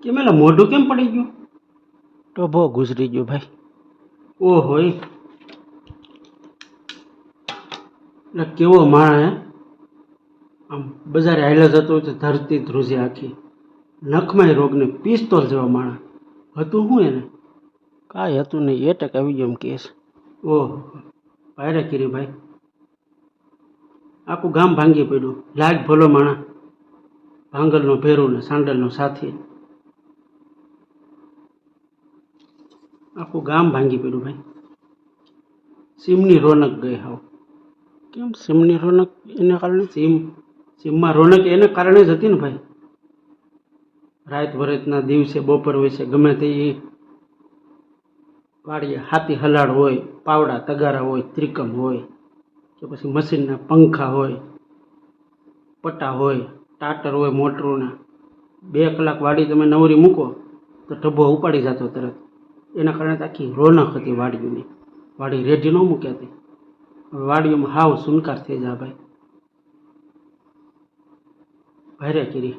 કેમ એલા મોઢું કેમ પડી ગયું? ટોભો ગુજરી ગયો ભાઈ. ઓહો એટલે કેવો માણ હે, આમ બજારે હાલ્યા જતો હોય તો ધરતી ધ્રુજી આખી, નખમાંય રોગને પિસ્તોલ જેવા માણા હતું. શું એને કાંઈ હતું નહીં, એટેક આવી ગયો એમ કેસ. ઓહો ભાઈરે કીરી ભાઈ, આખું ગામ ભાંગી પડ્યું. લાગ ભલો માણા, ભાંગલનો ભેરું ને સાંડલનો સાથી, આખું ગામ ભાંગી પડ્યું ભાઈ. સીમની રોનક ગઈ હાવ. કેમ સિમની રોનક? એના કારણે સીમમાં રોનક એના કારણે જ હતી ને ભાઈ. રાત વરતના દિવસે બપોર હોય છે ગમે તે વાડીએ હાથી હલાડ હોય, પાવડા તગારા હોય, ત્રિકમ હોય, કે પછી મશીનના પંખા હોય, પટ્ટા હોય, ટાટર હોય મોટરોના, 2 કલાક વાડી તમે નવરી મૂકો તો ઢબ્બો ઉપાડી જતો તરત. એના કારણે આખી રોનક હતી વાડીઓની. વાડી રેઢી ન મૂક્યાતી. હવે વાડીઓમાં હાવ સુનકાર થઈ જાય ભાઈ. ભાઈરે કીરી.